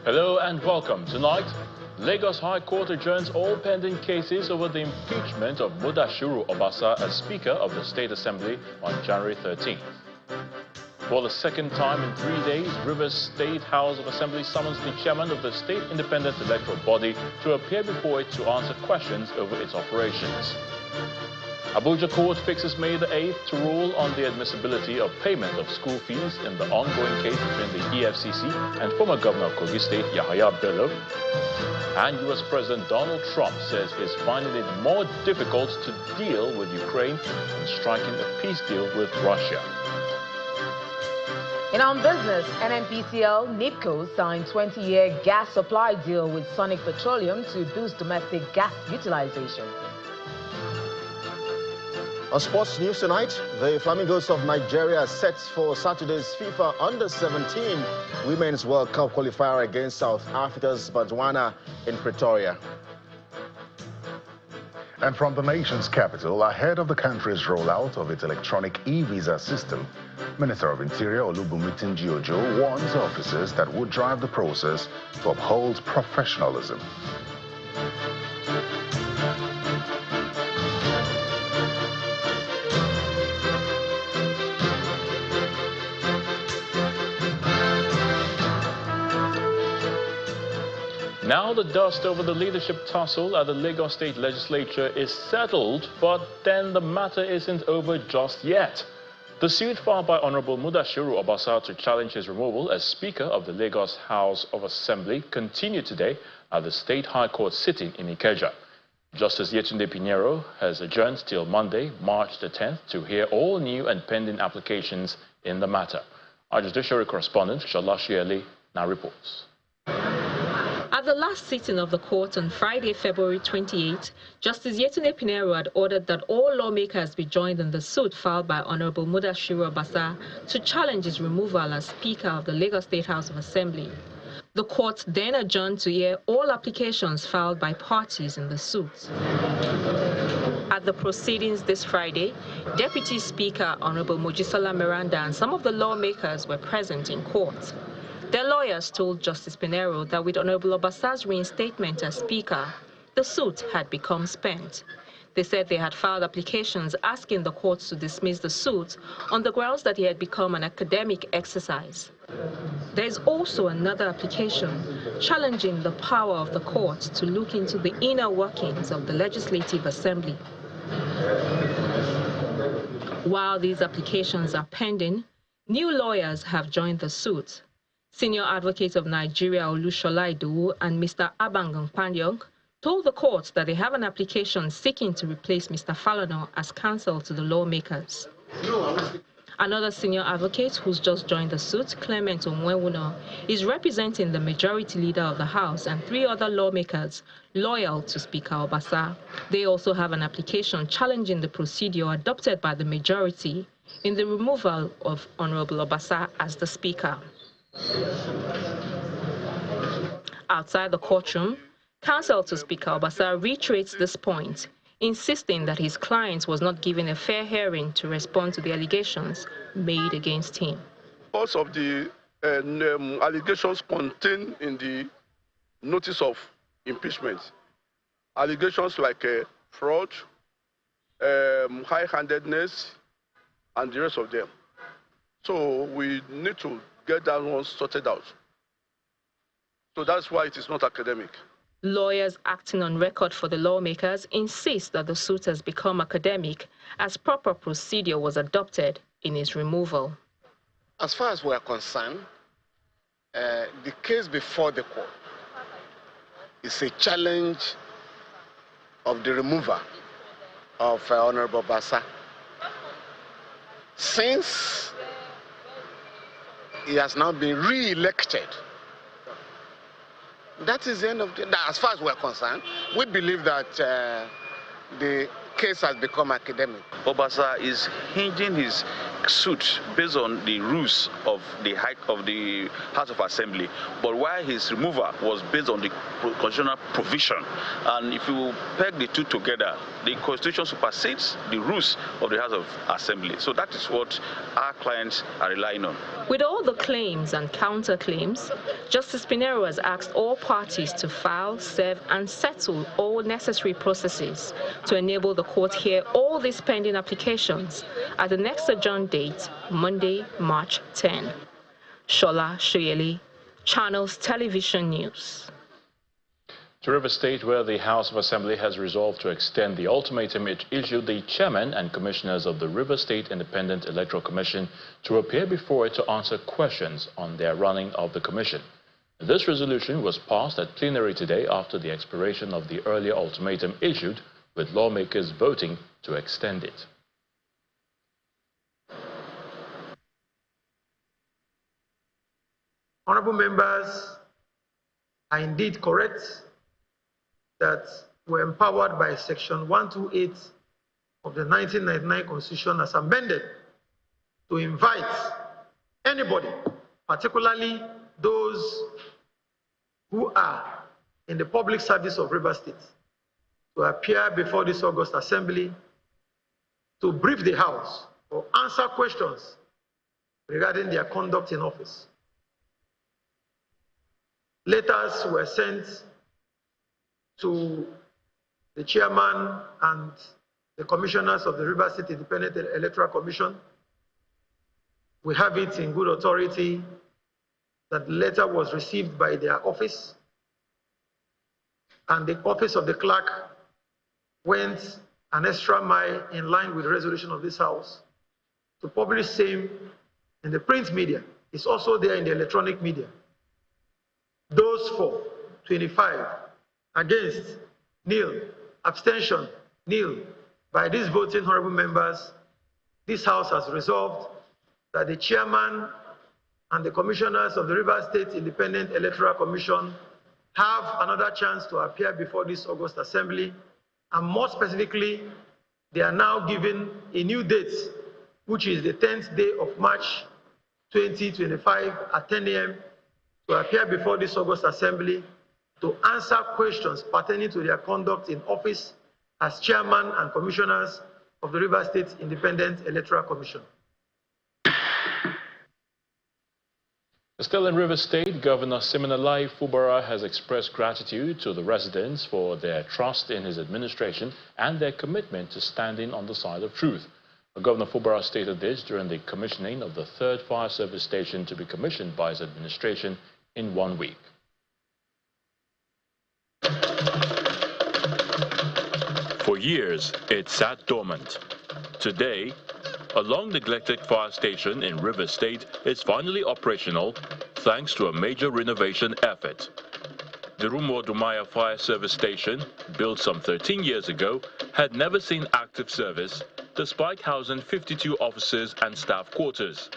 Hello and welcome. Tonight, Lagos High Court adjourns all pending cases over the impeachment of Mudashiru Obasa as Speaker of the State Assembly on January 13th. For the second time in 3 days, Rivers State House of Assembly summons the chairman of the State Independent Electoral Body to appear before it to answer questions over its operations. Abuja Court fixes May the 8th to rule on the admissibility of payment of school fees in the ongoing case between the EFCC and former Governor of Kogi State, Yahaya Bello. And US President Donald Trump says he's finding it more difficult to deal with Ukraine than striking a peace deal with Russia. In our business, NNPCL NIPCO signed 20-year gas supply deal with Sonic Petroleum to boost domestic gas utilization. On sports news tonight, the Flamingos of Nigeria are set for Saturday's FIFA Under-17 Women's World Cup qualifier against South Africa's Botswana in Pretoria. And from the nation's capital, ahead of the country's rollout of its electronic e-visa system, Minister of Interior Olubunmi Tunji-Ojo warns officers that would drive the process to uphold professionalism. Now the dust over the leadership tussle at the Lagos State Legislature is settled, but then the matter isn't over just yet. The suit filed by Honorable Mudashiru Obasa to challenge his removal as Speaker of the Lagos House of Assembly continued today at the State High Court sitting in Ikeja. Justice Yetunde Pinheiro has adjourned till Monday, March the 10th, to hear all new and pending applications in the matter. Our judiciary correspondent, Shola Shieli, now reports. At the last sitting of the court on Friday, February 28, Justice Yetunde Pinheiro had ordered that all lawmakers be joined in the suit filed by Honorable Mudashiru Obasa to challenge his removal as Speaker of the Lagos State House of Assembly. The court then adjourned to hear all applications filed by parties in the suit. At the proceedings this Friday, Deputy Speaker Honorable Mojisola Miranda and some of the lawmakers were present in court. Their lawyers told Justice Pinheiro that with Honorable Obasa's reinstatement as Speaker, the suit had become spent. They said they had filed applications asking the courts to dismiss the suit on the grounds that it had become an academic exercise. There is also another application challenging the power of the court to look into the inner workings of the Legislative Assembly. While these applications are pending, new lawyers have joined the suit. Senior Advocate of Nigeria Olushola Idowu and Mr. Abangan Panyong told the court that they have an application seeking to replace Mr. Falana as counsel to the lawmakers. Another senior advocate who's just joined the suit, Clement Onwewuno, is representing the majority leader of the House and 3 other lawmakers loyal to Speaker Obasa. They also have an application challenging the procedure adopted by the majority in the removal of Honorable Obasa as the Speaker. Outside the courtroom, counsel to Speaker Obasa reiterates this point, insisting that his client was not given a fair hearing to respond to the allegations made against him. Because of the allegations contained in the notice of impeachment, allegations like fraud, high-handedness, and the rest of them. So we need to get that one sorted out. So that's why it is not academic. Lawyers acting on record for the lawmakers insist that the suit has become academic as proper procedure was adopted in its removal. As far as we are concerned, the case before the court is a challenge of the removal of Honorable Obasa. Since he has now been re-elected, that is the end of the... As far as we are concerned, we believe that the case has become academic. Obasa is hinging his suit based on the rules of the House of Assembly, but while his removal was based on the constitutional provision. And if you peg the two together, the Constitution supersedes the rules of the House of Assembly. So that is what our clients are relying on. With all the claims and counterclaims, Justice Pinheiro has asked all parties to file, serve, and settle all necessary processes to enable the court hear all these pending applications at the next adjourned date, Monday, March 10. Shola Shoyeli, Channels Television News. To River State, where the House of Assembly has resolved to extend the ultimatum it issued the chairman and commissioners of the River State Independent Electoral Commission to appear before it to answer questions on their running of the commission. This resolution was passed at plenary today after the expiration of the earlier ultimatum issued, with lawmakers voting to extend it. Honorable members are indeed correct that we're empowered by Section 128 of the 1999 Constitution as amended to invite anybody, particularly those who are in the public service of River State, to appear before this August Assembly to brief the House or answer questions regarding their conduct in office. Letters were sent to the chairman and the commissioners of the River State Independent Electoral Commission. We have it in good authority that the letter was received by their office, and the office of the clerk went an extra mile in line with the resolution of this House to publish same in the print media. It's also there in the electronic media. Those for 25, against, nil, abstention, nil. By these voting honorable members, this House has resolved that the chairman and the commissioners of the River State Independent Electoral Commission have another chance to appear before this August Assembly, and more specifically, they are now given a new date, which is the 10th day of March 2025 at 10 a.m. to appear before this August Assembly to answer questions pertaining to their conduct in office as chairman and commissioners of the River State Independent Electoral Commission. Still in River State, Governor Siminalayi Fubara has expressed gratitude to the residents for their trust in his administration and their commitment to standing on the side of truth. Governor Fubara stated this during the commissioning of the third fire service station to be commissioned by his administration in 1 week. For years, it sat dormant. Today, a long-neglected fire station in River State is finally operational thanks to a major renovation effort. The Dumaya Fire Service Station, built some 13 years ago, had never seen active service despite housing 52 officers and staff quarters.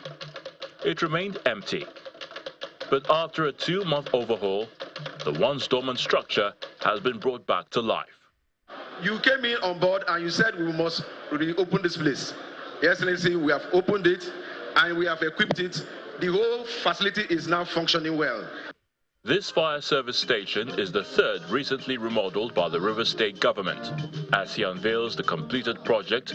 It remained empty. But after a 2-month overhaul, the once dormant structure has been brought back to life. You came in on board and you said we must reopen this place. Your Excellency, we have opened it and we have equipped it. The whole facility is now functioning well. This fire service station is the third recently remodeled by the River State government. As he unveils the completed project,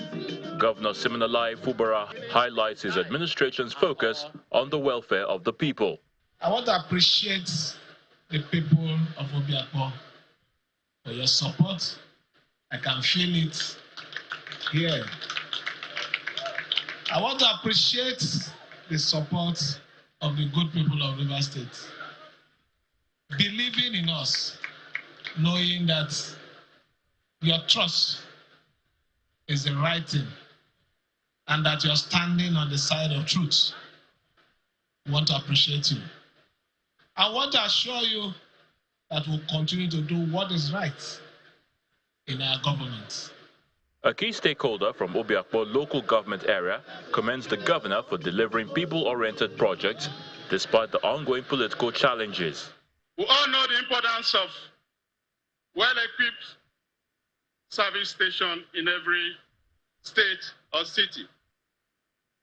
Governor Siminalayi Fubara highlights his administration's focus on the welfare of the people. I want to appreciate the people of Obiakpo for your support. I can feel it here. I want to appreciate the support of the good people of River State, believing in us, knowing that your trust is the right thing and that you're standing on the side of truth. I want to appreciate you. I want to assure you that we'll continue to do what is right in our government. A key stakeholder from Obiakpo local government area commends the governor for delivering people-oriented projects despite the ongoing political challenges. We all know the importance of well-equipped service station in every state or city.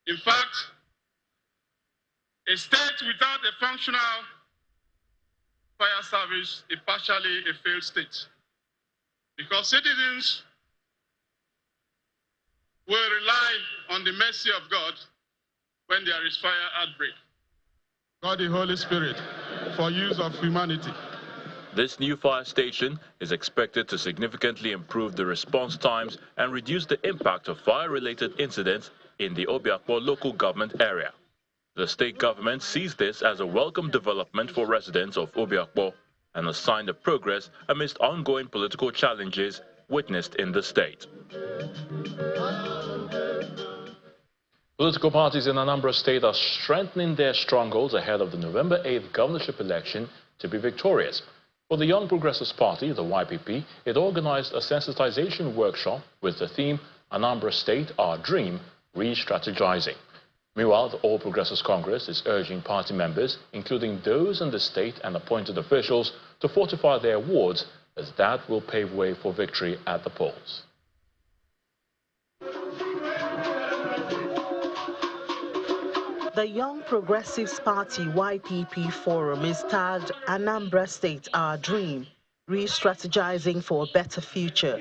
In fact, a state without a functional fire service is partially a failed state, because citizens will rely on the mercy of God when there is fire outbreak. God the Holy Spirit, for use of humanity. This new fire station is expected to significantly improve the response times and reduce the impact of fire-related incidents in the Obiakpo local government area. The state government sees this as a welcome development for residents of Obiakpo and a sign of progress amidst ongoing political challenges witnessed in the state. Political parties in Anambra State are strengthening their strongholds ahead of the November 8th governorship election to be victorious. For the Young Progressives Party, the YPP, it organized a sensitization workshop with the theme Anambra State, Our Dream, Re-strategizing. Meanwhile, the All Progressives Congress is urging party members, including those in the state and appointed officials, to fortify their wards, as that will pave way for victory at the polls. The Young Progressives Party YPP Forum is tagged Anambra State, Our Dream, Re-strategizing for a Better Future.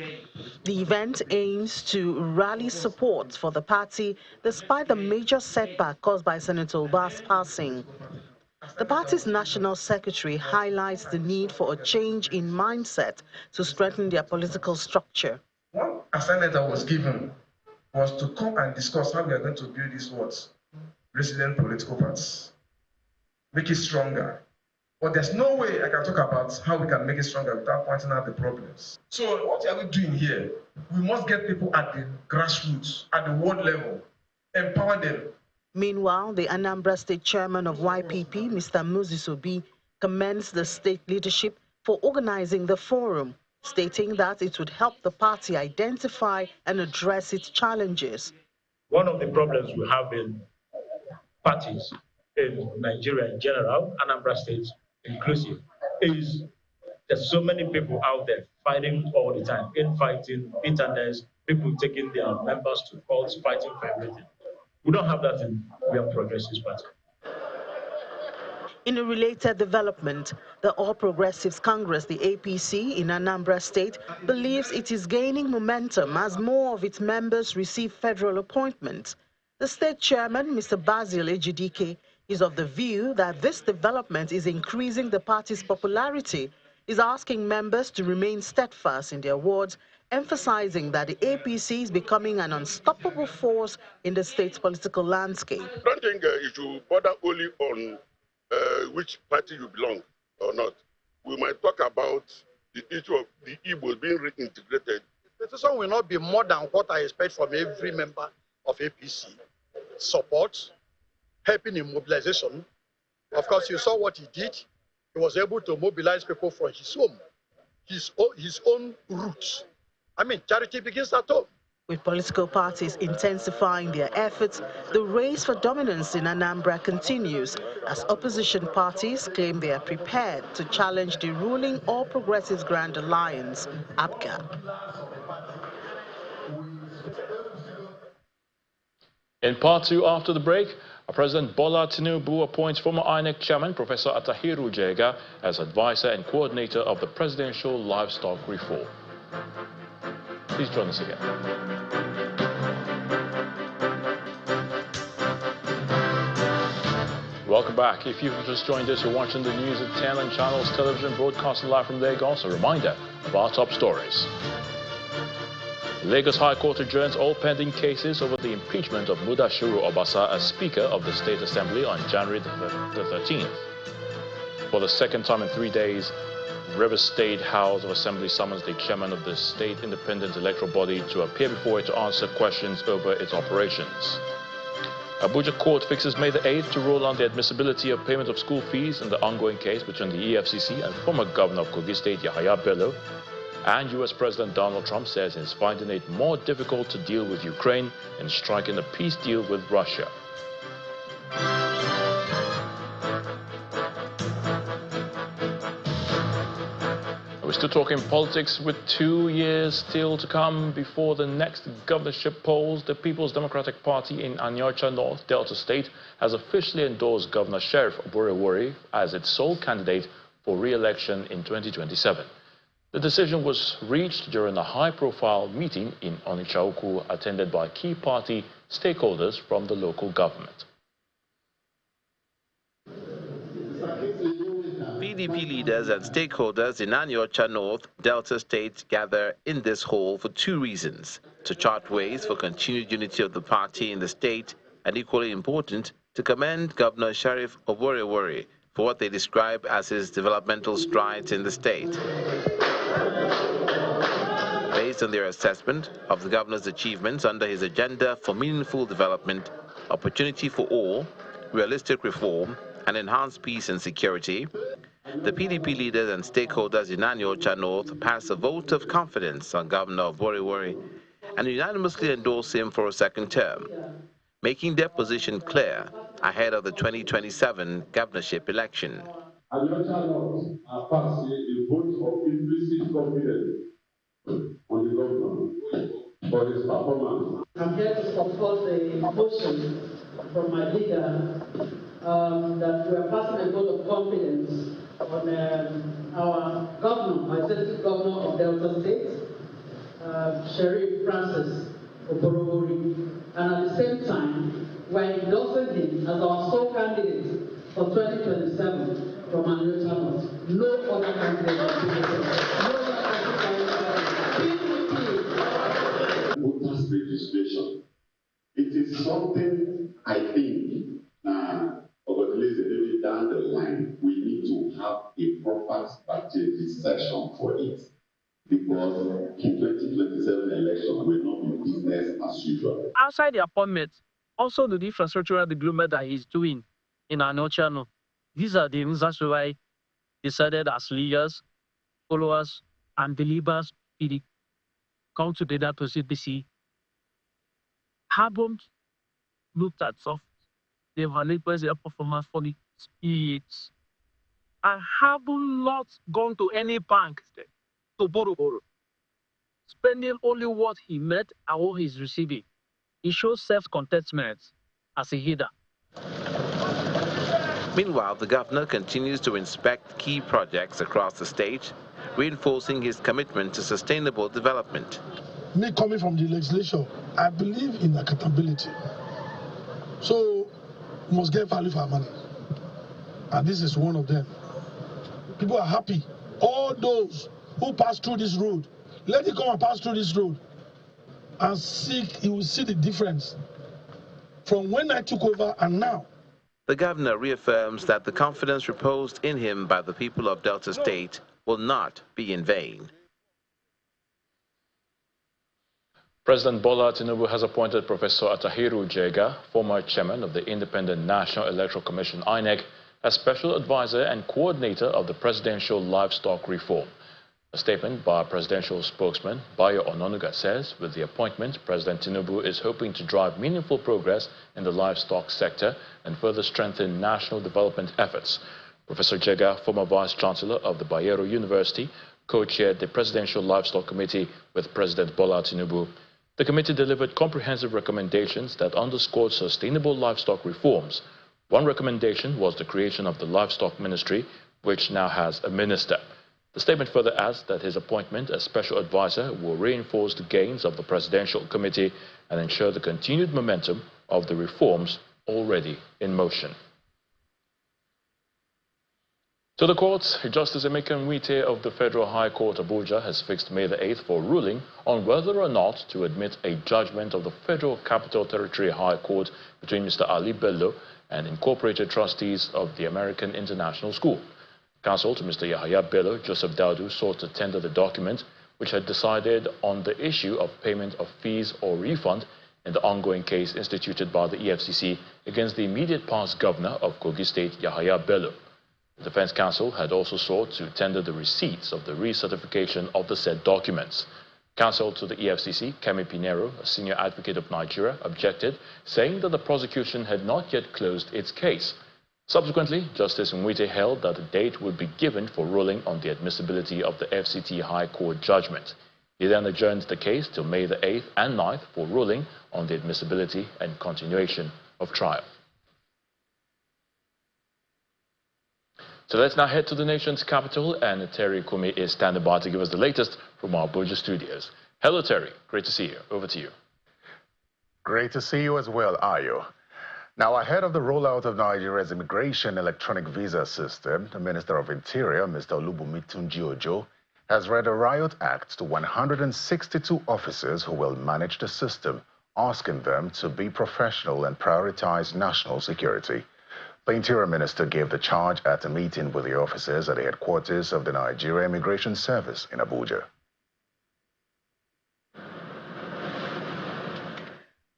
The event aims to rally support for the party despite the major setback caused by Senator Uba's passing. The party's national secretary highlights the need for a change in mindset to strengthen their political structure. One assignment that was given was to come and discuss how we are going to build these words. Resident political parties, make it stronger. But there's no way I can talk about how we can make it stronger without pointing out the problems. So what are we doing here? We must get people at the grassroots, at the ward level, empower them. Meanwhile, the Anambra State Chairman of YPP, Mr. Moses Obi, commends the state leadership for organizing the forum, stating that it would help the party identify and address its challenges. One of the problems we have in parties in Nigeria in general, Anambra State inclusive, is there's so many people out there fighting all the time, infighting, bitterness, people taking their members to courts, fighting for everything. We don't have that in Young Progressives Party. In a related development, the All Progressives Congress, the APC, in Anambra State, believes it is gaining momentum as more of its members receive federal appointments. The state chairman, Mr. Basil Ejidike, is of the view that this development is increasing the party's popularity, is asking members to remain steadfast in their wards, emphasizing that the APC is becoming an unstoppable force in the state's political landscape. I don't think it should bother only on which party you belong or not. We might talk about the issue of the Igbos being reintegrated. The decision will not be more than what I expect from every member of APC. Support, helping in mobilization. Of course, you saw what he did. He was able to mobilize people from his home, his own roots. I mean, charity begins at home. With political parties intensifying their efforts, the race for dominance in Anambra continues as opposition parties claim they are prepared to challenge the ruling All Progressives Grand Alliance, APGA. In part two, after the break, President Bola Tinubu appoints former INEC chairman Professor Atahiru Jega as advisor and coordinator of the presidential livestock reform. Please join us again. Welcome back. If you've just joined us, you're watching the news at 10 on Channels Television, broadcasting live from Lagos. A reminder of our top stories. Lagos High Court adjourns all pending cases over the impeachment of Mudashiru Obasa as Speaker of the State Assembly on January the 13th. For the second time in 3 days, Rivers State House of Assembly summons the chairman of the state independent electoral body to appear before it to answer questions over its operations. Abuja Court fixes May the 8th to rule on the admissibility of payment of school fees in the ongoing case between the EFCC and former governor of Kogi State, Yahaya Bello. And US President Donald Trump says he's finding it more difficult to deal with Ukraine and striking a peace deal with Russia. We're still talking politics with 2 years still to come before the next governorship polls. The People's Democratic Party in Anambra North, Delta State, has officially endorsed Governor Sheriff Oborevwori as its sole candidate for re-election in 2027. The decision was reached during a high-profile meeting in Onitsha-Ukwu attended by key party stakeholders from the local government. PDP leaders and stakeholders in Anambra North, Delta State gather in this hall for 2 reasons: to chart ways for continued unity of the party in the state, and equally important, to commend Governor Sheriff Oborevwori for what they describe as his developmental strides in the state. Based on their assessment of the governor's achievements under his agenda for meaningful development, opportunity for all, realistic reform, and enhanced peace and security, the PDP leaders and stakeholders in Anambra North passed a vote of confidence on Governor Oborevwori and unanimously endorsed him for a second term, making their position clear ahead of the 2027 governorship election. Anambra North are passing a vote of implicit confidence on the governor for his performance. I'm here to support the motion from my leader that we are passing a vote of confidence on our governor, my executive governor of Delta State, Sheriff Francis Oborevwori, and at the same time, we're endorsing him as our sole candidate for 2027 from Anambra North. No other candidate. Voters registration. It is something I think down the line we need to have a proper strategic session for it, because in 2027 election will not be business as usual. Outside the appointment, also the infrastructural development that he's doing in Anambra North, these are the reasons why I decided as leaders, followers, and believers come together to CPC. Haven't looked at soft, they evaluate their performance for the speeds. I haven't not gone to any bank to borrow. Spending only what he met and what he's receiving. He shows self-contentment as a leader. Meanwhile, the governor continues to inspect key projects across the state, reinforcing his commitment to sustainable development. Me coming from the legislature, I believe in accountability. So, we must get value for our money. And this is one of them. People are happy. All those who pass through this road, let it come and pass through this road and seek, you will see the difference from when I took over and now. The governor reaffirms that the confidence reposed in him by the people of Delta State will not be in vain. President Bola Tinubu has appointed Professor Atahiru Jega, former chairman of the Independent National Electoral Commission (INEC), as special advisor and coordinator of the presidential livestock reform. A statement by presidential spokesman Bayo Ononuga says, with the appointment, President Tinubu is hoping to drive meaningful progress in the livestock sector and further strengthen national development efforts. Professor Jega, former vice-chancellor of the Bayero University, co-chaired the Presidential Livestock Committee with President Bola Tinubu. The committee delivered comprehensive recommendations that underscored sustainable livestock reforms. One recommendation was the creation of the Livestock Ministry, which now has a minister. The statement further adds that his appointment as special advisor will reinforce the gains of the Presidential Committee and ensure the continued momentum of the reforms already in motion. To the courts, Justice Emeka Nwite of the Federal High Court Abuja has fixed May the 8th for ruling on whether or not to admit a judgment of the Federal Capital Territory High Court between Mr. Ali Bello and incorporated trustees of the American International School. Counsel to Mr. Yahaya Bello, Joseph Daudu, sought to tender the document which had decided on the issue of payment of fees or refund in the ongoing case instituted by the EFCC against the immediate past governor of Kogi State, Yahaya Bello. The Defense Counsel had also sought to tender the receipts of the recertification of the said documents. Counsel to the EFCC, Kemi Pinero, a senior advocate of Nigeria, objected, saying that the prosecution had not yet closed its case. Subsequently, Justice Mwite held that a date would be given for ruling on the admissibility of the FCT High Court judgment. He then adjourned the case till May the 8th and 9th for ruling on the admissibility and continuation of trial. So let's now head to the nation's capital, and Terry Kumi is standing by to give us the latest from our Abuja studios. Hello, Terry. Great to see you. Over to you. Great to see you as well, Ayo. Now, ahead of the rollout of Nigeria's immigration electronic visa system, the Minister of Interior, Mr. Olubumitunji Ojo, has read a riot act to 162 officers who will manage the system, asking them to be professional and prioritize national security. The Interior Minister gave the charge at a meeting with the officers at the headquarters of the Nigeria Immigration Service in Abuja.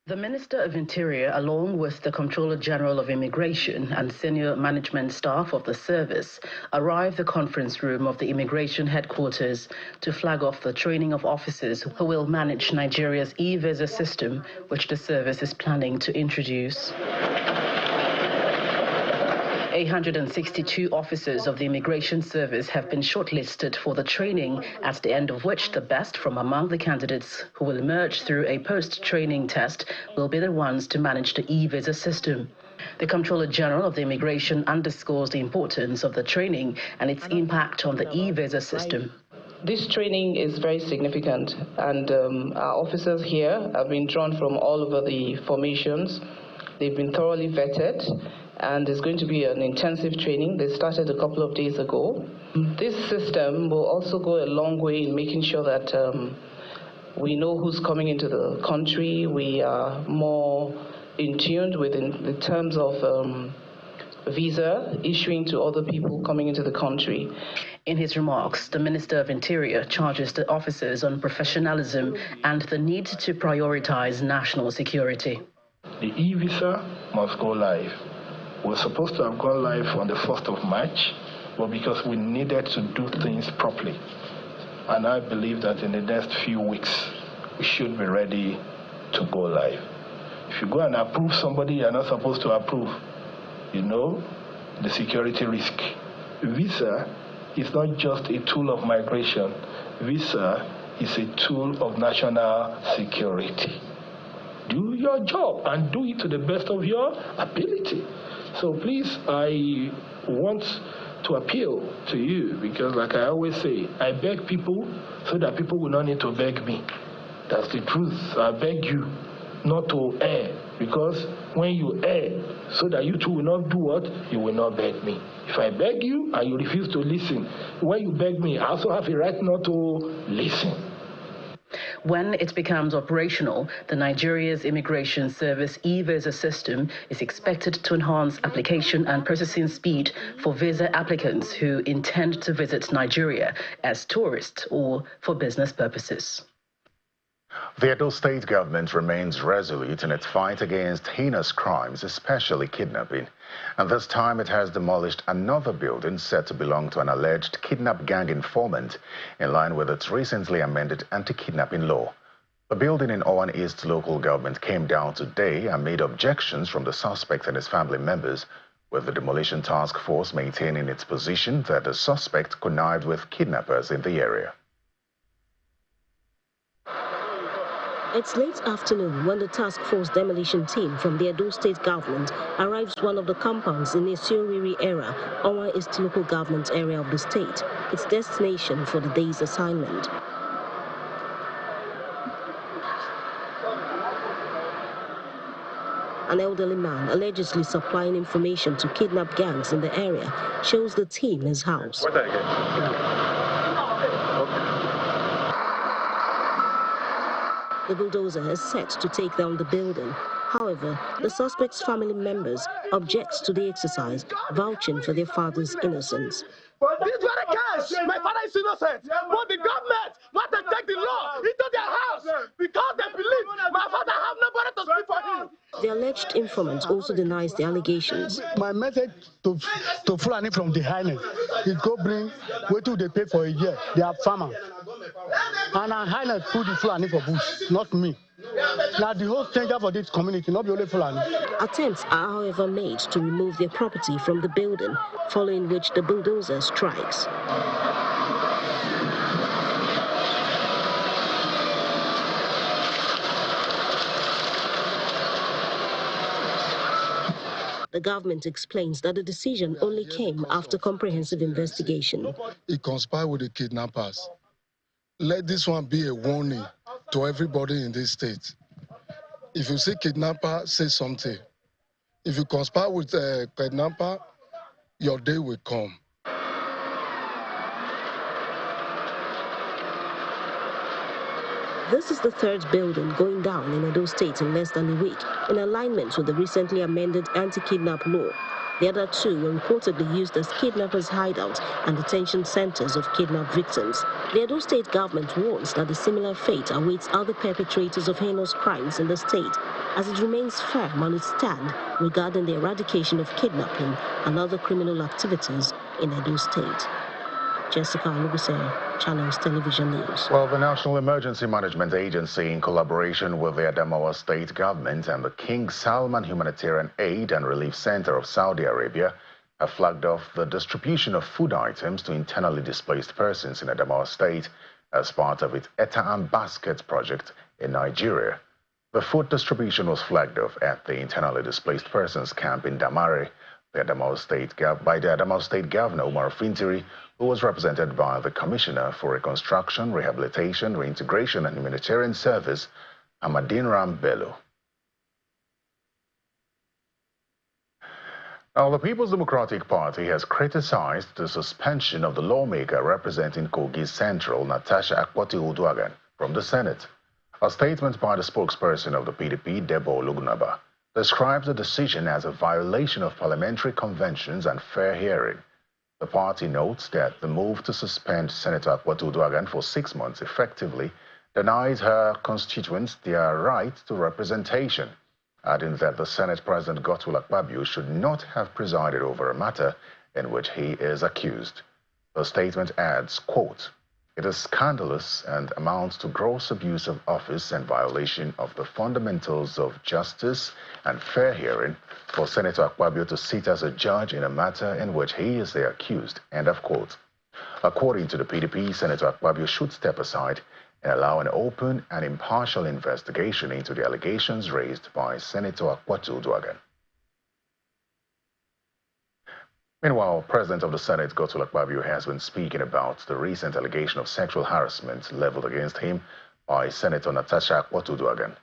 The Minister of Interior, along with the Comptroller General of Immigration and senior management staff of the service, arrived at the conference room of the Immigration Headquarters to flag off the training of officers who will manage Nigeria's e-visa system, which the service is planning to introduce. 862 officers of the Immigration Service have been shortlisted for the training, at the end of which the best from among the candidates who will emerge through a post-training test will be the ones to manage the e-visa system. The Comptroller General of the Immigration underscores the importance of the training and its impact on the e-visa system. This training is very significant, and our officers here have been drawn from all over the formations. They've been thoroughly vetted, and there's going to be an intensive training. They started a couple of days ago. This system will also go a long way in making sure that we know who's coming into the country. We are more in tune with the terms of visa issuing to other people coming into the country. In his remarks, the Minister of Interior charges the officers on professionalism and the need to prioritize national security. The e-visa must go live. We're supposed to have gone live on the 1st of March, but because we needed to do things properly. And I believe that in the next few weeks, we should be ready to go live. If you go and approve somebody you're not supposed to approve, you know the security risk. Visa is not just a tool of migration. Visa is a tool of national security. Do your job and do it to the best of your ability. So please, I want to appeal to you because, like I always say, I beg people so that people will not need to beg me. That's the truth. I beg you not to err, because when you err, so that you too will not do what? You will not beg me. If I beg you and you refuse to listen, when you beg me, I also have a right not to listen. When it becomes operational, the Nigeria's Immigration Service e-visa system is expected to enhance application and processing speed for visa applicants who intend to visit Nigeria as tourists or for business purposes. The Edo State government remains resolute in its fight against heinous crimes, especially kidnapping. And this time it has demolished another building said to belong to an alleged kidnap gang informant, in line with its recently amended anti-kidnapping law. The building in Owan East local government came down today amid objections from the suspect and his family members, with the demolition task force maintaining its position that the suspect connived with kidnappers in the area. It's late afternoon when the task force demolition team from the Edo State government arrives at one of the compounds in the Isioriri area, Owa East local government area of the state, its destination for the day's assignment. An elderly man allegedly supplying information to kidnap gangs in the area shows the team his house. The bulldozer is set to take down the building. However, the suspect's family members object to the exercise, vouching for their father's innocence. But these very guys, my father is innocent. But the government want to take the law into their house because they believe my father have nobody to speak for him. The alleged informant also denies the allegations. My message to Fulani from the Highness is go bring what do they pay for a year. They are farmers. And our Highness put the Fulani for bush, not me. Now the whole stranger for this community, not only Fulani. Attempts are, however, made to remove their property from the building, following which the bulldozer strikes. The government explains that the decision only came after comprehensive investigation. It conspired with the kidnappers. Let this one be a warning to everybody in this state. If you see kidnapper, say something. If you conspire with a kidnapper, your day will come. This is the third building going down in Edo State in less than a week, in alignment with the recently amended anti-kidnap law. The other two were reportedly used as kidnappers' hideouts and detention centers of kidnapped victims. The Edo State government warns that a similar fate awaits other perpetrators of heinous crimes in the state, as it remains firm on its stand regarding the eradication of kidnapping and other criminal activities in Edo State. Jessica Oluguse, Channels Television News. Well, the National Emergency Management Agency, in collaboration with the Adamawa state government and the King Salman Humanitarian Aid and Relief Center of Saudi Arabia, have flagged off the distribution of food items to internally displaced persons in Adamawa state as part of its Eta Basket project in Nigeria. The food distribution was flagged off at the internally displaced persons camp in Damare by the Adamawa State Governor Umar Fintiri, who was represented by the Commissioner for Reconstruction, Rehabilitation, Reintegration and Humanitarian Service, Amadinram Bello. Now, the People's Democratic Party has criticized the suspension of the lawmaker representing Kogi Central, Natasha Akpoti-Uduaghan, from the Senate. A statement by the spokesperson of the PDP, Debo Olugunaba, describes the decision as a violation of parliamentary conventions and fair hearing. The party notes that the move to suspend Senator Akpoti-Uduaghan for 6 months effectively denies her constituents their right to representation, adding that the Senate President Godswill Akpabio should not have presided over a matter in which he is accused. The statement adds, quote, "It is scandalous and amounts to gross abuse of office and violation of the fundamentals of justice and fair hearing for Senator Akpabio to sit as a judge in a matter in which he is the accused," end of quote. According to the PDP, Senator Akpabio should step aside and allow an open and impartial investigation into the allegations raised by Senator Akpoti-Uduaghan. Meanwhile, President of the Senate, Godswill Akpabio, has been speaking about the recent allegation of sexual harassment leveled against him by Senator Natasha Akpoti-Uduaghan.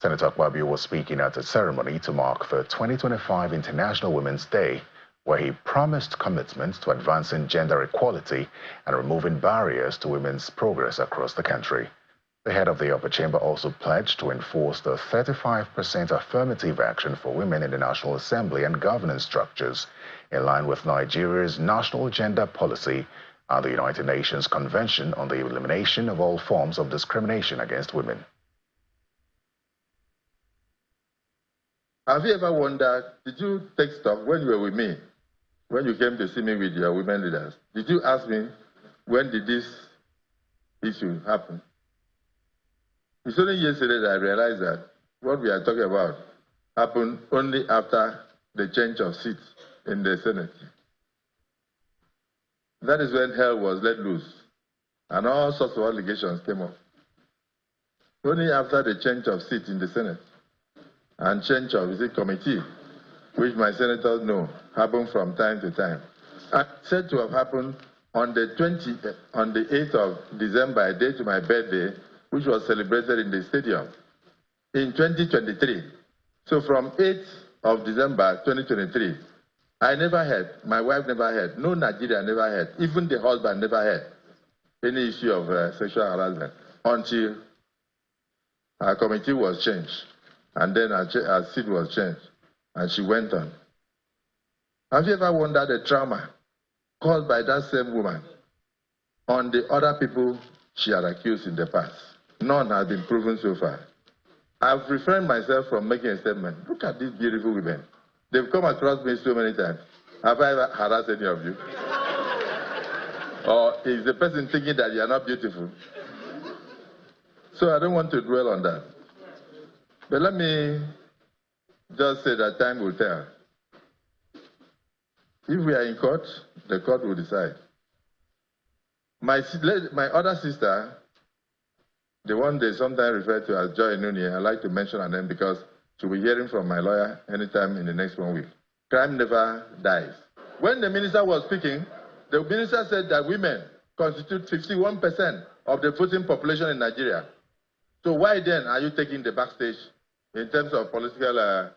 Senator Akpabio was speaking at a ceremony to mark the 2025 International Women's Day, where he promised commitment to advancing gender equality and removing barriers to women's progress across the country. The head of the upper chamber also pledged to enforce the 35% affirmative action for women in the National Assembly and governance structures, in line with Nigeria's national gender policy and the United Nations Convention on the Elimination of All Forms of Discrimination Against Women. Have you ever wondered, did you take stock when you were with me, when you came to see me with your women leaders? Did you ask me, when did this issue happen? It's only yesterday that I realized that what we are talking about happened only after the change of seats in the Senate. That is when hell was let loose and all sorts of allegations came up. Only after the change of seats in the Senate and change of the committee, which my senators know happen from time to time, and said to have happened on the 8th of December, a day to my birthday, which was celebrated in the stadium in 2023. So from 8th of December 2023, I never heard, my wife never heard, no Nigerian never heard, even the husband never heard any issue of sexual harassment until our committee was changed, and then our seat was changed, and she went on. Have you ever wondered the trauma caused by that same woman on the other people she had accused in the past? None has been proven so far. I've refrained myself from making a statement. Look at these beautiful women. They've come across me so many times. Have I ever harassed any of you? Or is the person thinking that you are not beautiful? So I don't want to dwell on that. But let me just say that time will tell. If we are in court, the court will decide. My other sister, the one they sometimes refer to as Joy Nuni, I like to mention her name because she'll be hearing from my lawyer anytime in the next 1 week. Crime never dies. When the minister was speaking, the minister said that women constitute 51% of the voting population in Nigeria. So why then are you taking the backstage in terms of political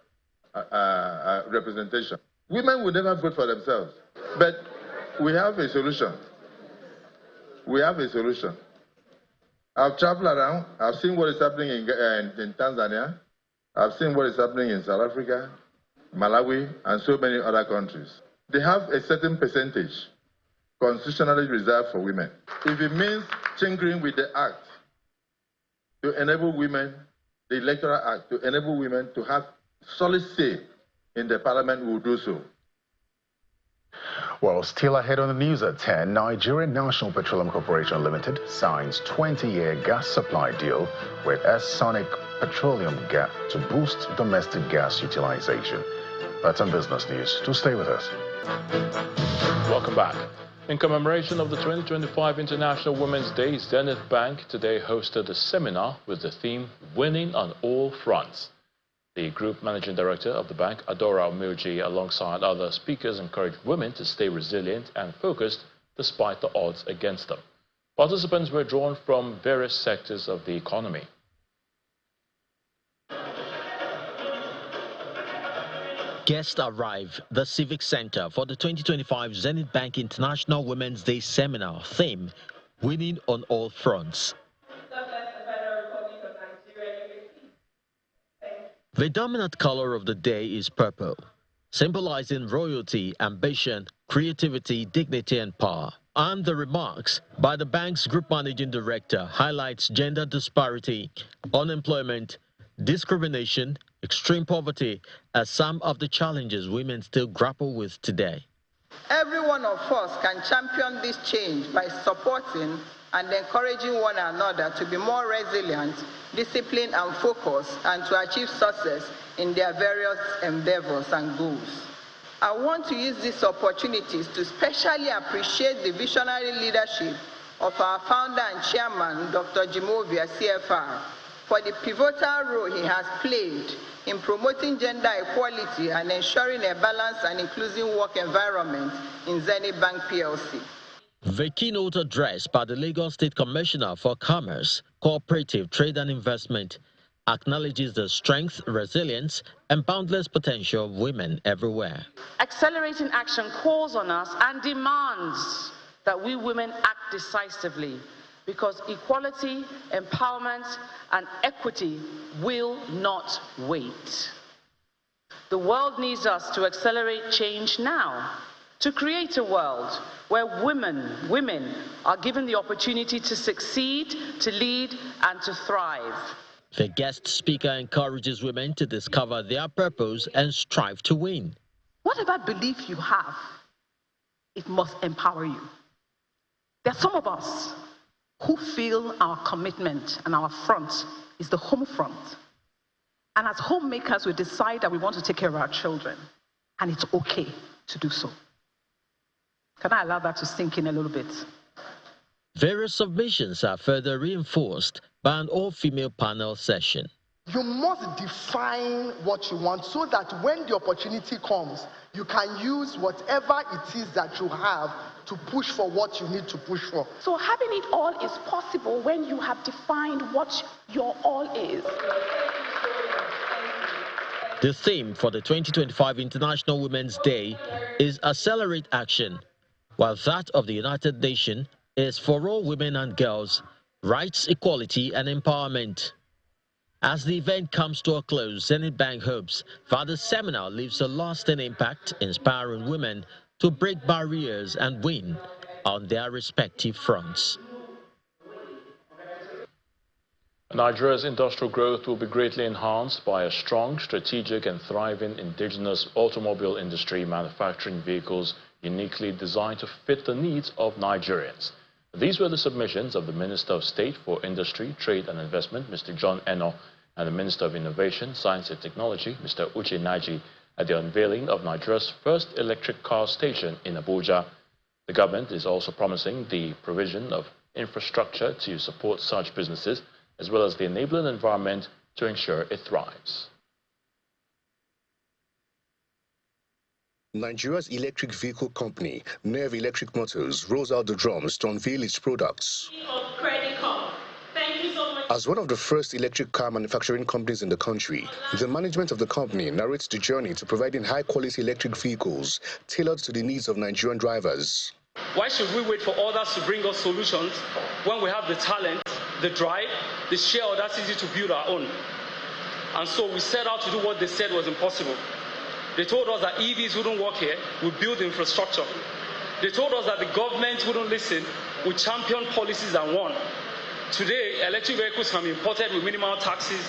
representation? Women will never vote for themselves. But we have a solution. We have a solution. I've traveled around. I've seen what is happening in Tanzania. I've seen what is happening in South Africa, Malawi, and so many other countries. They have a certain percentage constitutionally reserved for women. If it means tinkering with the act to enable women, the Electoral Act, to enable women to have solid say in the parliament, we will do so. Well, still ahead on the news at 10, Nigerian National Petroleum Corporation Limited signs 20-year gas supply deal with Sonic Petroleum Gas to boost domestic gas utilization. That's on business news. Do stay with us. Welcome back. In commemoration of the 2025 International Women's Day, Zenith Bank today hosted a seminar with the theme Winning on All Fronts. The Group Managing Director of the bank, Adora Milji, alongside other speakers, encouraged women to stay resilient and focused despite the odds against them. Participants were drawn from various sectors of the economy. Guests arrive the Civic Center for the 2025 Zenith Bank International Women's Day Seminar, theme, Winning on All Fronts. The dominant color of the day is purple, symbolizing royalty, ambition, creativity, dignity, and power. And the remarks by the bank's Group Managing Director highlights gender disparity, unemployment, discrimination, extreme poverty as some of the challenges women still grapple with today. Every one of us can champion this change by supporting and encouraging one another to be more resilient, disciplined and focused, and to achieve success in their various endeavors and goals. I want to use these opportunities to specially appreciate the visionary leadership of our founder and chairman, Dr. Jimovia, CFR, for the pivotal role he has played in promoting gender equality and ensuring a balanced and inclusive work environment in Zenith Bank PLC. The keynote address by the Lagos State Commissioner for Commerce, Cooperative, Trade and Investment acknowledges the strength, resilience, and boundless potential of women everywhere. Accelerating action calls on us and demands that we women act decisively, because equality, empowerment, and equity will not wait. The world needs us to accelerate change now, to create a world where women are given the opportunity to succeed, to lead, and to thrive. The guest speaker encourages women to discover their purpose and strive to win. Whatever belief you have, it must empower you. There are some of us who feel our commitment and our front is the home front. And as homemakers, we decide that we want to take care of our children, and it's okay to do so. Can I allow that to sink in a little bit? Various submissions are further reinforced by an all-female panel session. You must define what you want so that when the opportunity comes, you can use whatever it is that you have to push for what you need to push for. So having it all is possible when you have defined what your all is. The theme for the 2025 International Women's Day is Accelerate Action, while that of the United Nations is for all women and girls, rights, equality, and empowerment. As the event comes to a close, Zenith Bank hopes that the seminar leaves a lasting impact, inspiring women to break barriers and win on their respective fronts. Nigeria's industrial growth will be greatly enhanced by a strong, strategic and thriving indigenous automobile industry manufacturing vehicles uniquely designed to fit the needs of Nigerians. These were the submissions of the Minister of State for Industry, Trade and Investment, Mr. John Eno, and the Minister of Innovation, Science and Technology, Mr. Uche Naji, at the unveiling of Nigeria's first electric car station in Abuja. The government is also promising the provision of infrastructure to support such businesses, as well as the enabling environment to ensure it thrives. Nigeria's electric vehicle company, Nerve Electric Motors, rolls out the drums to unveil its products. As one of the first electric car manufacturing companies in the country, the management of the company narrates the journey to providing high-quality electric vehicles tailored to the needs of Nigerian drivers. Why should we wait for others to bring us solutions when we have the talent, the drive, the sheer audacity to build our own? And so we set out to do what they said was impossible. They told us that EVs wouldn't work here, we build infrastructure. They told us that the government wouldn't listen, we championed policies and won. Today, electric vehicles can be imported with minimal taxes,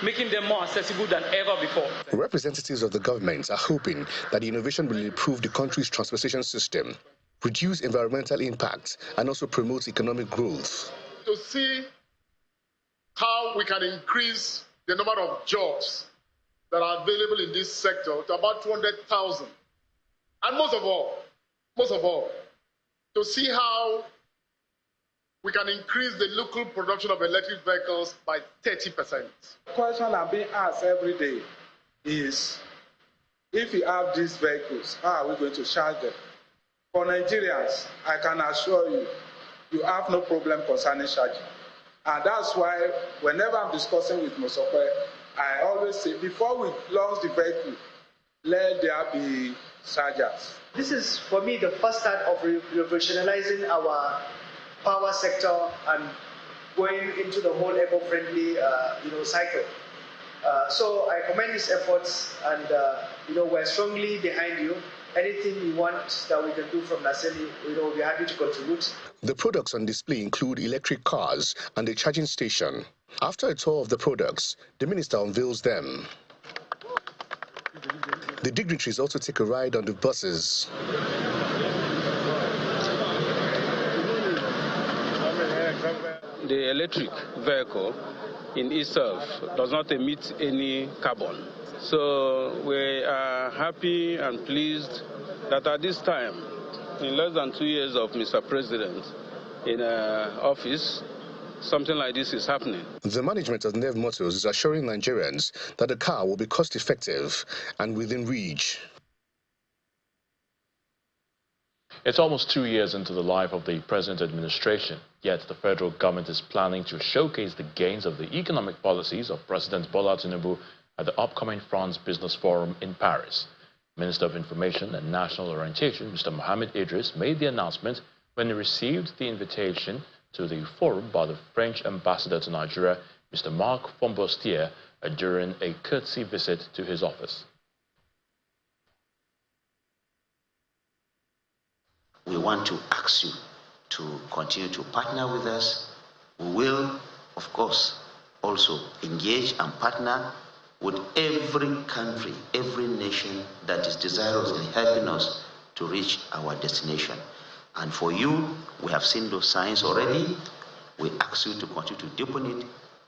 making them more accessible than ever before. Representatives of the government are hoping that the innovation will improve the country's transportation system, reduce environmental impact, and also promote economic growth. To see how we can increase the number of jobs that are available in this sector to about 200,000. And most of all, to see how we can increase the local production of electric vehicles by 30%. The question I'm being asked every day is, if we have these vehicles, how are we going to charge them? For Nigerians, I can assure you, you have no problem concerning charging. And that's why whenever I'm discussing with Mosope, I always say, before we launch the vehicle, let there be chargers. This is, for me, the first start of revolutionizing our power sector and going into the whole eco-friendly cycle. So I commend these efforts, and we're strongly behind you. Anything you want that we can do from Naseli, we'll be happy to contribute. The products on display include electric cars and a charging station. After a tour of the products, the minister unveils them. The dignitaries also take a ride on the buses. The electric vehicle in itself does not emit any carbon. So we are happy and pleased that at this time, in less than 2 years of Mr. President in office, something like this is happening. The management of Nerve Motors is assuring Nigerians that the car will be cost-effective and within reach. It's almost 2 years into the life of the present administration, yet the federal government is planning to showcase the gains of the economic policies of President Bola Tinubu at the upcoming France Business Forum in Paris. Minister of Information and National Orientation, Mr. Mohamed Idris, made the announcement when he received the invitation to the forum by the French ambassador to Nigeria, Mr. Marc Fombostier, during a courtesy visit to his office. We want to ask you to continue to partner with us. We will, of course, also engage and partner with every country, every nation that is desirous in helping us to reach our destination. And for you, we have seen those signs already. We ask you to continue to deepen it.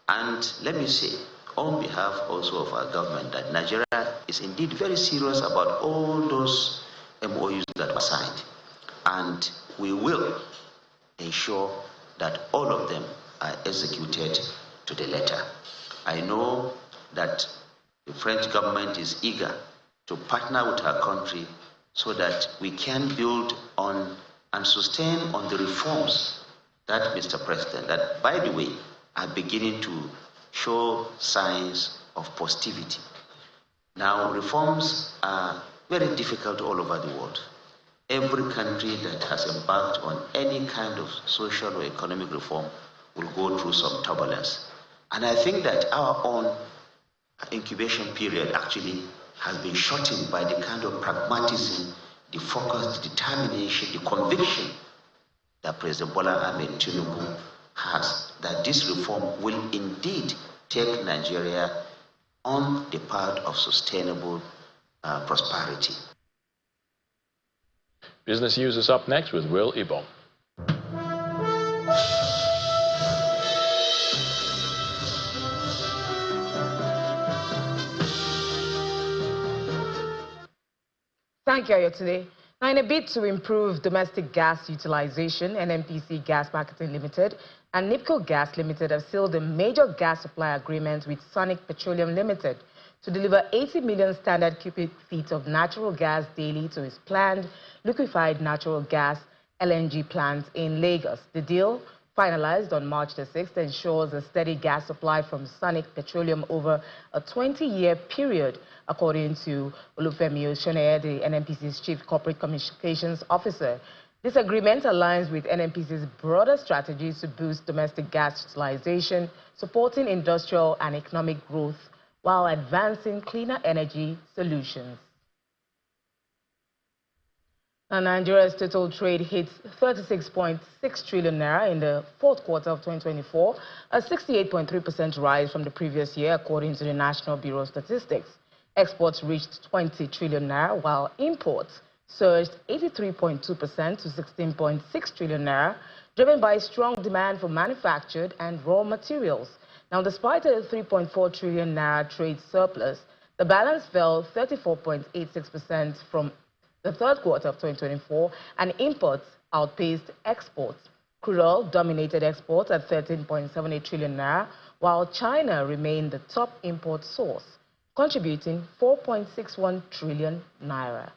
And let me say, on behalf also of our government, that Nigeria is indeed very serious about all those MOUs that were signed. And we will ensure that all of them are executed to the letter. I know that the French government is eager to partner with our country so that we can build on and sustain on the reforms that, Mr. President, that, by the way, are beginning to show signs of positivity. Now, reforms are very difficult all over the world. Every country that has embarked on any kind of social or economic reform will go through some turbulence. And I think that our own incubation period actually has been shortened by the kind of pragmatism, the focus, the determination, the conviction that President Bola Ahmed Tinubu has, that this reform will indeed take Nigeria on the path of sustainable prosperity. Business News is up next with Will Ibom. Thank you, Ayotunde. Now, in a bid to improve domestic gas utilization, NNPC Gas Marketing Limited and NIPCO Gas Limited have sealed a major gas supply agreement with Sonic Petroleum Limited to deliver 80 million standard cubic feet of natural gas daily to its planned liquefied natural gas LNG plant in Lagos. The deal, finalized on March the 6th, ensures a steady gas supply from Sonic Petroleum over a 20-year period, according to Olufemi Oshoneye, the NNPC's Chief Corporate Communications Officer. This agreement aligns with NNPC's broader strategies to boost domestic gas utilization, supporting industrial and economic growth, while advancing cleaner energy solutions. And Nigeria's total trade hit 36.6 trillion naira in the fourth quarter of 2024, a 68.3% rise from the previous year, according to the National Bureau of Statistics. Exports reached 20 trillion naira, while imports surged 83.2% to 16.6 trillion naira, driven by strong demand for manufactured and raw materials. Now, despite a 3.4 trillion naira trade surplus, the balance fell 34.86% from the third quarter of 2024, and imports outpaced exports. Crude oil dominated exports at 13.78 trillion naira, while China remained the top import source, contributing 4.61 trillion naira.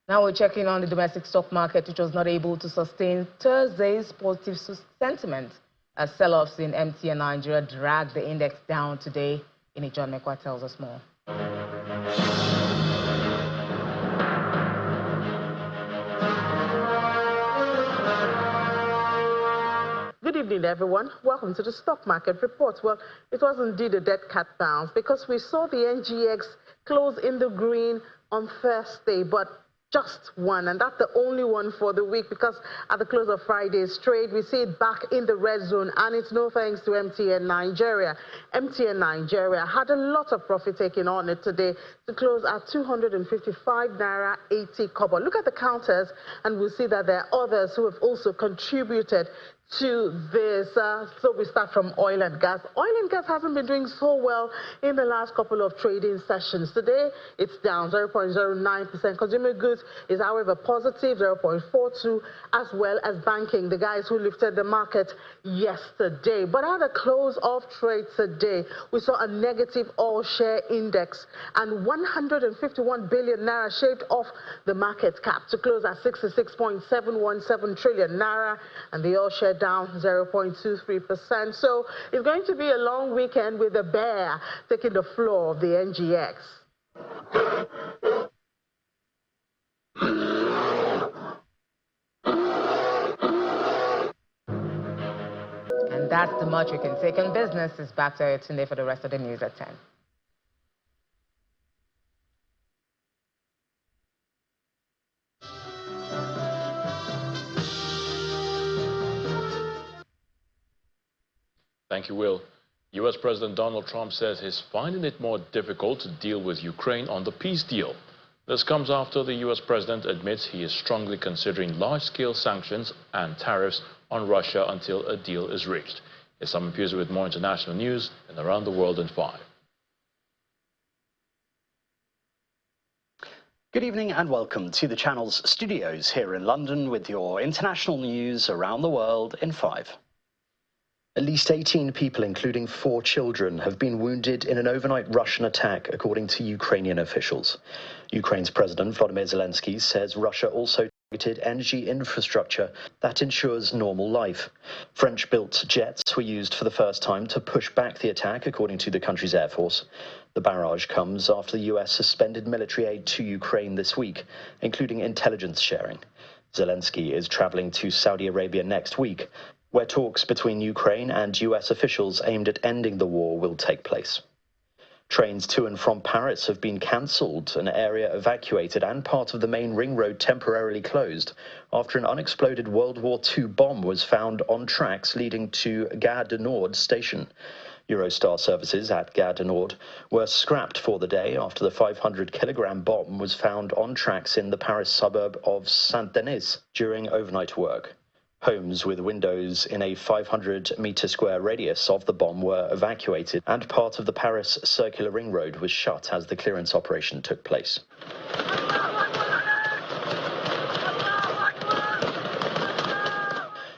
Now we're checking on the domestic stock market, which was not able to sustain Thursday's positive sentiment, as sell-offs in MTN Nigeria dragged the index down today. John Mekwa tells us more. Good evening, everyone. Welcome to the Stock Market Report. Well, it was indeed a dead cat bounce because we saw the NGX close in the green on Thursday, but just one, and that's the only one for the week, because at the close of Friday's trade, we see it back in the red zone, and it's no thanks to MTN Nigeria. MTN Nigeria had a lot of profit taken on it today to close at 255 naira 80 kobo. Look at the counters, and we'll see that there are others who have also contributed to this. So we start from oil and gas. Oil and gas hasn't been doing so well in the last couple of trading sessions. Today, it's down 0.09%. Consumer goods is, however, positive 0.42%, as well as banking, the guys who lifted the market yesterday. But at the close of trade today, we saw a negative all share index, and 151 billion naira shaved off the market cap to close at 66.717 trillion naira, and the all share down 0.23%. So it's going to be a long weekend with the bear taking the floor of the NGX. And that's the much we can take on business. Is back to Ayotunde for the rest of the news at 10. Thank you, Will. U.S. President Donald Trump says he's finding it more difficult to deal with Ukraine on the peace deal. This comes after the U.S. president admits he is strongly considering large-scale sanctions and tariffs on Russia until a deal is reached. Here's Simon Pusey with more international news and around the world in 5. Good evening and welcome to the channel's studios here in London with your international news around the world in 5. At least 18 people, including 4 children, have been wounded in an overnight Russian attack, according to Ukrainian officials. Ukraine's President Volodymyr Zelensky says Russia also targeted energy infrastructure that ensures normal life. French-built jets were used for the first time to push back the attack, according to the country's air force. The barrage comes after the US suspended military aid to Ukraine this week, including intelligence sharing. Zelensky is traveling to Saudi Arabia next week, where talks between Ukraine and US officials aimed at ending the war will take place. Trains to and from Paris have been cancelled, an area evacuated and part of the main ring road temporarily closed after an unexploded World War II bomb was found on tracks leading to Gare du Nord station. Eurostar services at Gare du Nord were scrapped for the day after the 500-kilogram bomb was found on tracks in the Paris suburb of Saint-Denis during overnight work. Homes with windows in a 500-meter square radius of the bomb were evacuated, and part of the Paris circular ring road was shut as the clearance operation took place.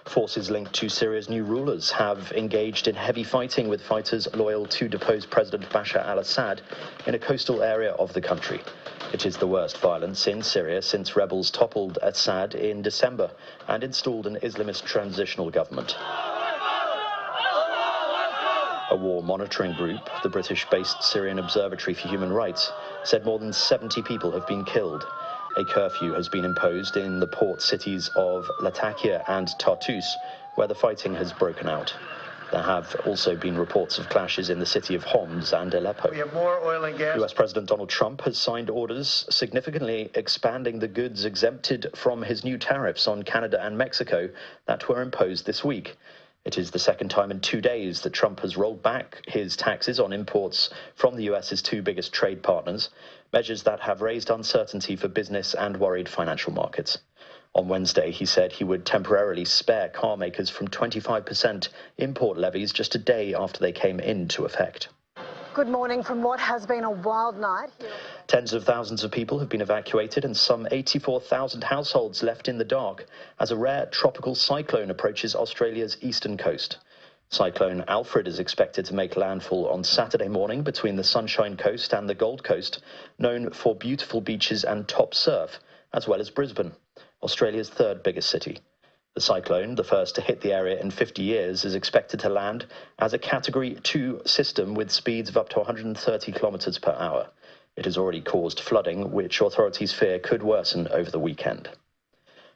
Forces linked to Syria's new rulers have engaged in heavy fighting with fighters loyal to deposed President Bashar al-Assad in a coastal area of the country. It is the worst violence in Syria since rebels toppled Assad in December and installed an Islamist transitional government. A war monitoring group, the British-based Syrian Observatory for Human Rights, said more than 70 people have been killed. A curfew has been imposed in the port cities of Latakia and Tartus, where the fighting has broken out. There have also been reports of clashes in the city of Homs and Aleppo. We have more oil and gas. US President Donald Trump has signed orders significantly expanding the goods exempted from his new tariffs on Canada and Mexico that were imposed this week. It is the second time in 2 days that Trump has rolled back his taxes on imports from the US's two biggest trade partners, measures that have raised uncertainty for business and worried financial markets. On Wednesday, he said he would temporarily spare car makers from 25% import levies just a day after they came into effect. Good morning from what has been a wild night here. Tens of thousands of people have been evacuated and some 84,000 households left in the dark as a rare tropical cyclone approaches Australia's eastern coast. Cyclone Alfred is expected to make landfall on Saturday morning between the Sunshine Coast and the Gold Coast, known for beautiful beaches and top surf, as well as Brisbane, Australia's third biggest city. The cyclone, the first to hit the area in 50 years, is expected to land as a Category 2 system with speeds of up to 130 kilometres per hour. It has already caused flooding, which authorities fear could worsen over the weekend.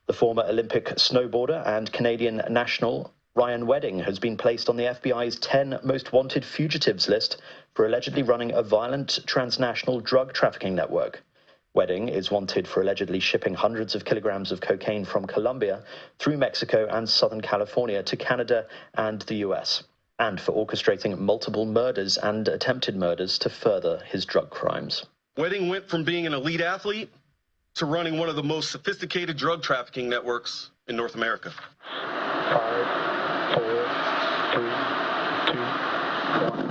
The former Olympic snowboarder and Canadian national Ryan Wedding has been placed on the FBI's 10 most wanted fugitives list for allegedly running a violent transnational drug trafficking network. Wedding is wanted for allegedly shipping hundreds of kilograms of cocaine from Colombia through Mexico and Southern California to Canada and the US, and for orchestrating multiple murders and attempted murders to further his drug crimes. Wedding went from being an elite athlete to running one of the most sophisticated drug trafficking networks in North America. 5, 4, 3, 2, 1.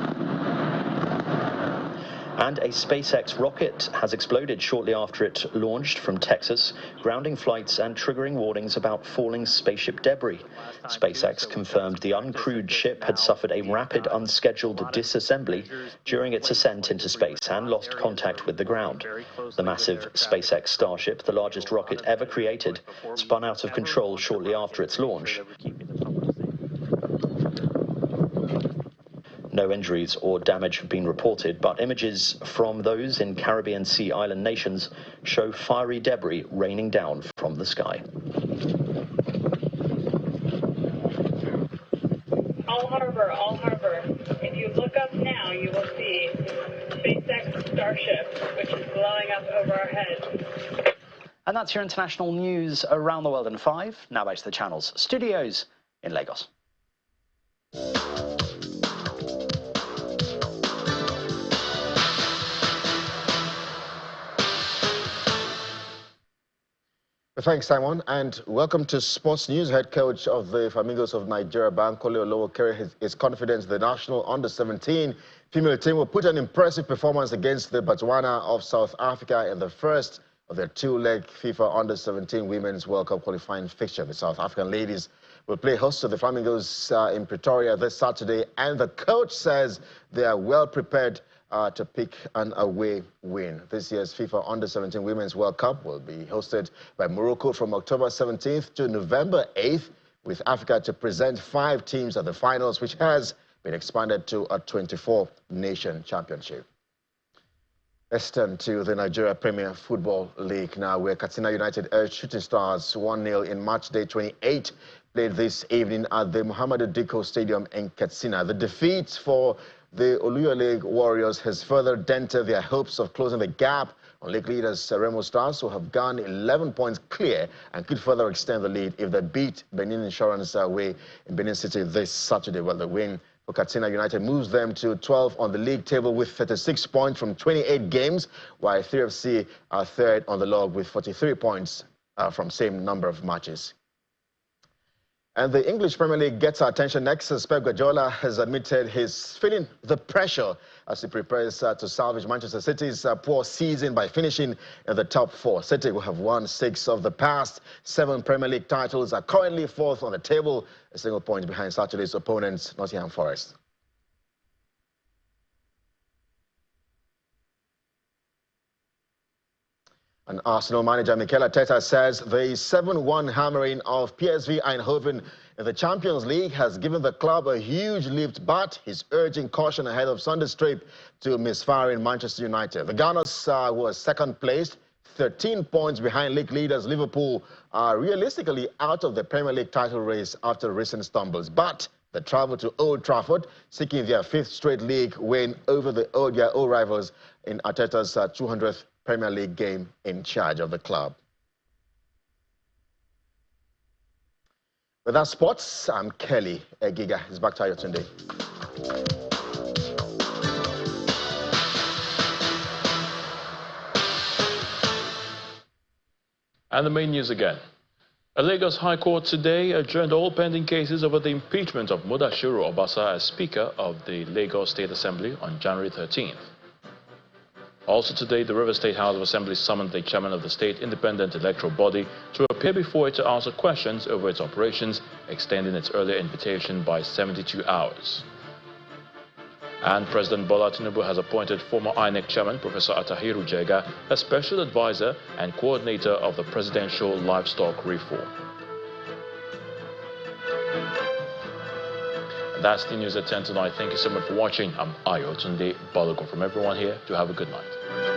And a SpaceX rocket has exploded shortly after it launched from Texas, grounding flights and triggering warnings about falling spaceship debris. SpaceX confirmed the uncrewed ship had suffered a rapid, unscheduled disassembly during its ascent into space and lost contact with the ground. The massive SpaceX Starship, the largest rocket ever created, spun out of control shortly after its launch. No injuries or damage have been reported, but images from those in Caribbean Sea island nations show fiery debris raining down from the sky. All harbor. If you look up now, you will see SpaceX Starship, which is blowing up over our heads. And that's your international news around the world in 5. Now back to the channel's studios in Lagos. Thanks, Simon, and welcome to Sports News. Head coach of the Flamingos of Nigeria, Bankole Olowokere, is confident the national under-17 female team will put an impressive performance against the Botswana of South Africa in the first of their two-leg FIFA under-17 Women's World Cup qualifying fixture. The South African ladies will play host to the Flamingos in Pretoria this Saturday, and the coach says they are well prepared to pick an away win. This year's FIFA Under-17 Women's World Cup will be hosted by Morocco from October 17th to November 8th, with Africa to present 5 teams at the finals, which has been expanded to a 24-nation championship. Let's turn to the Nigeria Premier Football League now, where Katsina United edged Shooting Stars 1-0 in match day 28, played this evening at the Muhammadu Dikko Stadium in Katsina. The defeat for the Oluyole Warriors has further dented their hopes of closing the gap on league leaders Remo Stars, who have gone 11 points clear and could further extend the lead if they beat Benin Insurance away in Benin City this Saturday. Well, the win for Katsina United moves them to 12 on the league table with 36 points from 28 games, while 3FC are third on the log with 43 points from same number of matches. And the English Premier League gets our attention next as Pep Guardiola has admitted he's feeling the pressure as he prepares to salvage Manchester City's poor season by finishing in the top 4. City, who have won 6 of the past 7 Premier League titles, are currently 4th on the table, a single point behind Saturday's opponents, Nottingham Forest. And Arsenal manager Mikel Arteta says the 7-1 hammering of PSV Eindhoven in the Champions League has given the club a huge lift, but he's urging caution ahead of Sunday's trip to misfiring Manchester United. The Gunners were second placed, 13 points behind league leaders Liverpool, are realistically out of the Premier League title race after recent stumbles. But the travel to Old Trafford, seeking their 5th straight league win over their old rivals in Arteta's 200th Premier League game in charge of the club. With that sports, I'm Kelly Egiga. It's back to Ayotunde. And the main news again. A Lagos High Court today adjourned all pending cases over the impeachment of Mudashiru Obasa as Speaker of the Lagos State Assembly on January 13th. Also today, the River State House of Assembly summoned the chairman of the state independent electoral body to appear before it to answer questions over its operations, extending its earlier invitation by 72 hours. And President Bola Tinubu has appointed former INEC chairman Professor Atahiru Jega as special advisor and coordinator of the presidential livestock reform. That's the news at 10 tonight. Thank you so much for watching. I'm Ayotunde Balogun from everyone here. Do have a good night.